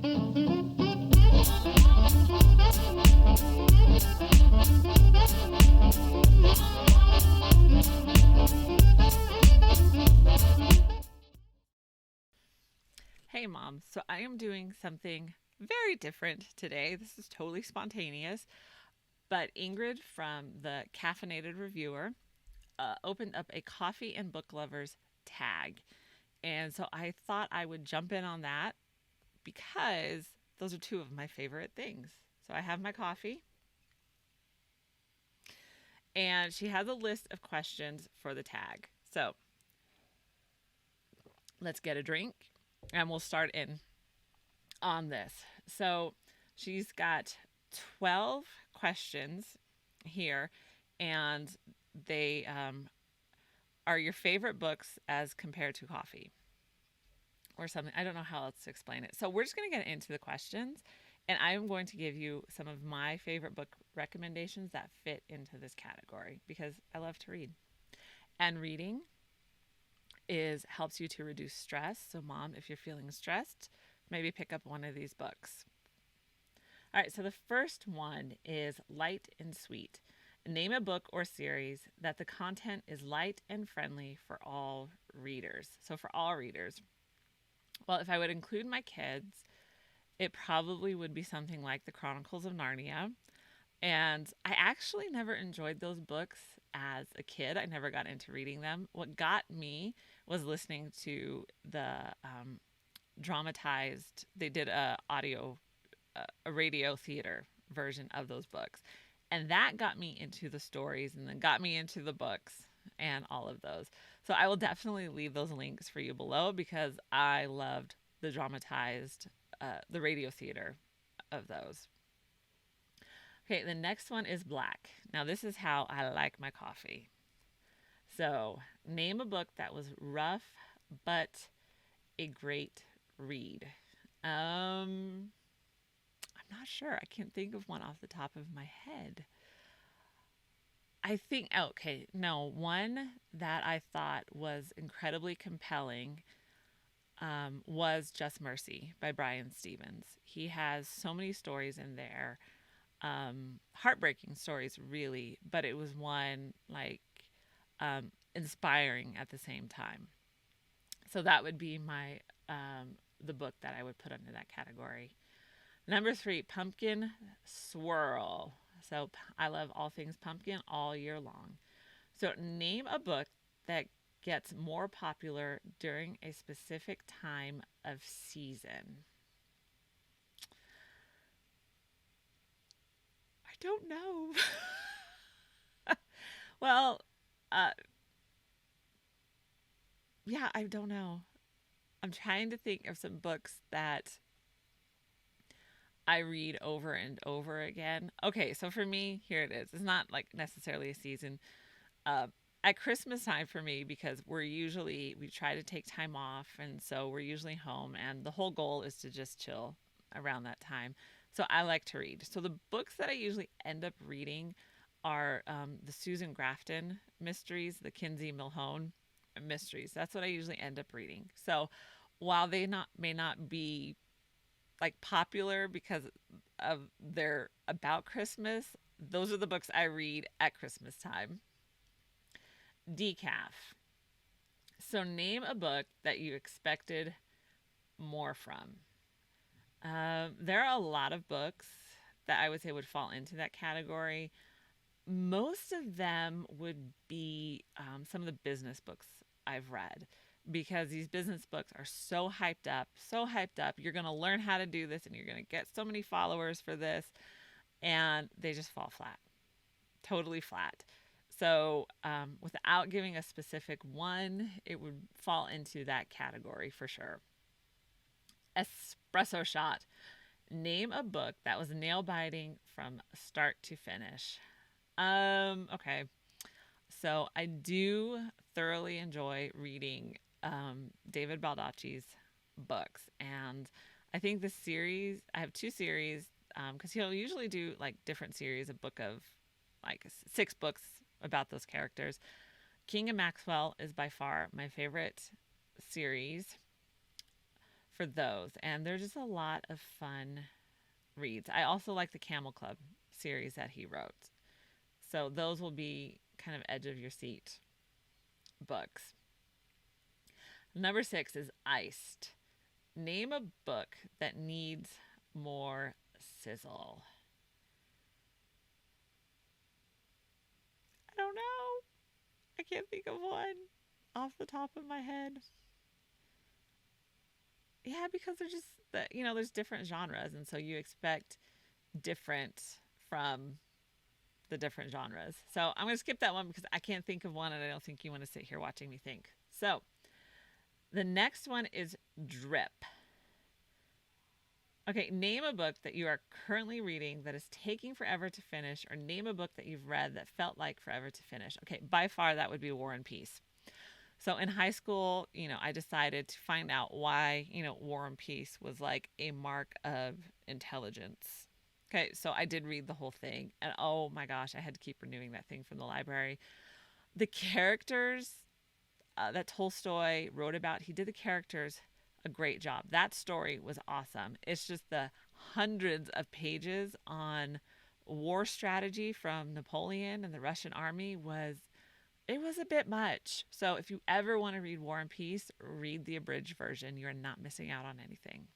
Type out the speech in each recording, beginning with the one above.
Hey mom, so I am doing something very different today. This is totally spontaneous, but Ingrid from the Caffeinated Reviewer opened up a coffee and book lovers tag. And so I thought I would jump in on that because those are two of my favorite things. So I have my coffee, and she has a list of questions for the tag. So let's get a drink and we'll start in on this. So she's got 12 questions here, and they are your favorite books as compared to coffee or something. I don't know how else to explain it. So we're just going to get into the questions, and I'm going to give you some of my favorite book recommendations that fit into this category because I love to read. And reading helps you to reduce stress. So mom, if you're feeling stressed, maybe pick up one of these books. All right, so the first one is Light and Sweet. Name a book or series that the content is light and friendly for all readers. So for all readers. Well, if I would include my kids, it probably would be something like the Chronicles of Narnia. And I actually never enjoyed those books as a kid. I never got into reading them. What got me was listening to the dramatized, they did a radio theater version of those books. And that got me into the stories and then got me into the books and all of those. So I will definitely leave those links for you below because I loved the dramatized, the radio theater of those. Okay, the next one is Black. Now this is how I like my coffee. So name a book that was rough but a great read. I'm not sure. I can't think of one off the top of my head. I think, one that I thought was incredibly compelling was Just Mercy by Bryan Stevens. He has so many stories in there, heartbreaking stories really, but it was one inspiring at the same time. So that would be my the book that I would put under that category. Number 3, Pumpkin Swirl. So I love all things pumpkin all year long. So name a book that gets more popular during a specific time of season. I don't know. Well, yeah, I don't know. I'm trying to think of some books that I read over and over again. Okay, so for me, here it is. It's not like necessarily a season. At Christmas time for me, because we try to take time off, and so we're usually home, and the whole goal is to just chill around that time. So I like to read. So the books that I usually end up reading are the Susan Grafton mysteries, the Kinsey Millhone mysteries. That's what I usually end up reading. So while they may not be like popular because of they're about Christmas, those are the books I read at Christmas time. Decaf. So name a book that you expected more from. There are a lot of books that I would say would fall into that category. Most of them would be some of the business books I've read, because these business books are so hyped up, so hyped up. You're going to learn how to do this and you're going to get so many followers for this, and they just fall flat, totally flat. So without giving a specific one, it would fall into that category for sure. Espresso Shot. Name a book that was nail biting from start to finish. Okay. So I do thoroughly enjoy reading David Baldacci's books, and I think the series, I have 2 series, because he'll usually do like different series, a book of like 6 books about those characters. King and Maxwell is by far my favorite series. for those. And they're just a lot of fun reads. I also like the Camel Club series that he wrote. So those will be kind of edge of your seat books. Number 6 is Iced. Name a book that needs more sizzle. I don't know. I can't think of one off the top of my head. Yeah, because they're just, there's different genres, and so you expect different from the different genres. So I'm going to skip that one because I can't think of one, and I don't think you want to sit here watching me think. So the next one is Drip. Okay, name a book that you are currently reading that is taking forever to finish, or name a book that you've read that felt like forever to finish. Okay, by far that would be War and Peace. So in high school, I decided to find out why, War and Peace was like a mark of intelligence. Okay, so I did read the whole thing, and oh my gosh, I had to keep renewing that thing from the library. The characters that Tolstoy wrote about, he did the characters a great job. That story was awesome. It's just the hundreds of pages on war strategy from Napoleon and the Russian army was a bit much. So if you ever want to read War and Peace, read the abridged version. You're not missing out on anything.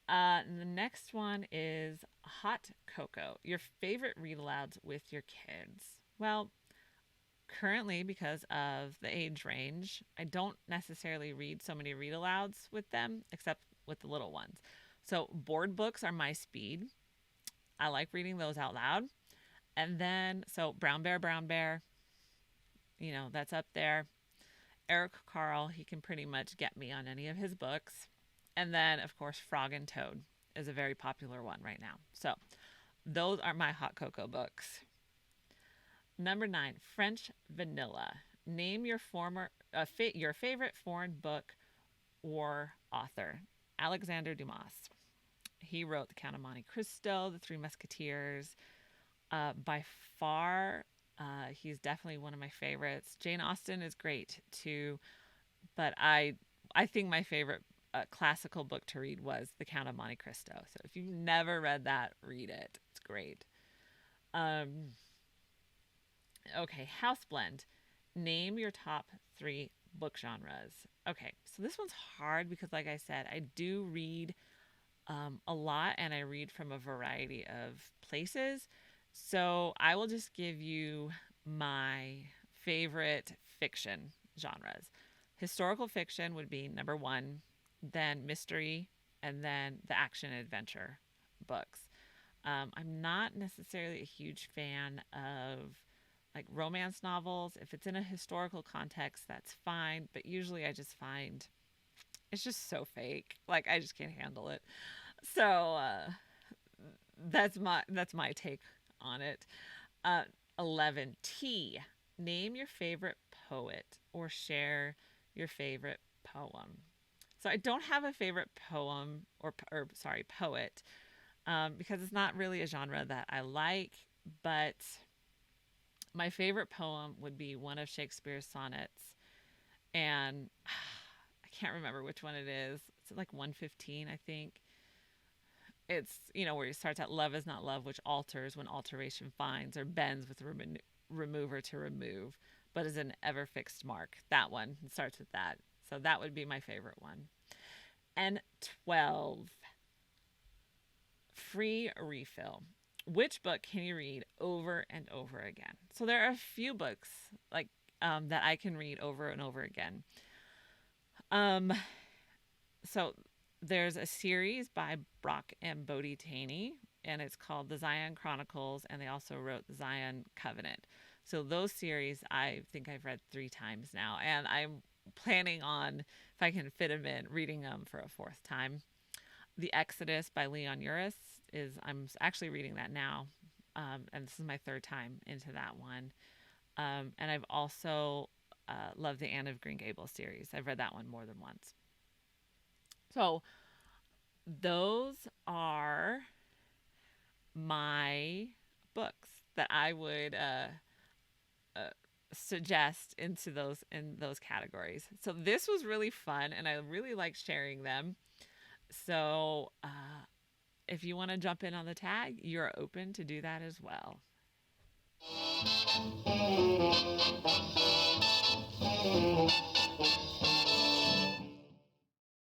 And the next one is Hot Cocoa. Your favorite read alouds with your kids. Well, currently, because of the age range, I don't necessarily read so many read alouds with them, except with the little ones. So board books are my speed. I like reading those out loud. And then, so Brown Bear, that's up there. Eric Carle, he can pretty much get me on any of his books. And then, of course, Frog and Toad is a very popular one right now. So those are my hot cocoa books. Number 9, French Vanilla. Name your your favorite foreign book or author. Alexander Dumas. He wrote The Count of Monte Cristo, The Three Musketeers. By far, he's definitely one of my favorites. Jane Austen is great too, but I think my favorite classical book to read was The Count of Monte Cristo. So if you've never read that, read it. It's great. Okay, House Blend. Name your top 3 book genres. Okay, so this one's hard because, like I said, I do read a lot, and I read from a variety of places. So I will just give you my favorite fiction genres. Historical fiction would be number 1, then mystery, and then the action and adventure books. I'm not necessarily a huge fan of like romance novels. If it's in a historical context, that's fine. But usually I just find it's just so fake. Like I just can't handle it. So that's my take on it. 11, T. Name your favorite poet or share your favorite poem. So I don't have a favorite poem or poet because it's not really a genre that I like, but my favorite poem would be one of Shakespeare's sonnets, and I can't remember which one it is. It's like 115, I think. It's, where he starts at love is not love, which alters when alteration finds or bends with remover to remove, but is an ever fixed mark. That one starts with that. So that would be my favorite one. And 12, free refill. Which book can you read over and over again? So there are a few books like that I can read over and over again. So there's a series by Brock and Bodie Taney, and it's called The Zion Chronicles, and they also wrote The Zion Covenant. So those series, I think I've read 3 times now, and I'm planning on, if I can fit them in, reading them for a 4th time. The Exodus by Leon Uris I'm actually reading that now, and this is my 3rd time into that one. And I've also loved the Anne of Green Gables series. I've read that one more than once. So those are my books that I would suggest in those categories. So this was really fun, and I really liked sharing them. So if you want to jump in on the tag, you're open to do that as well.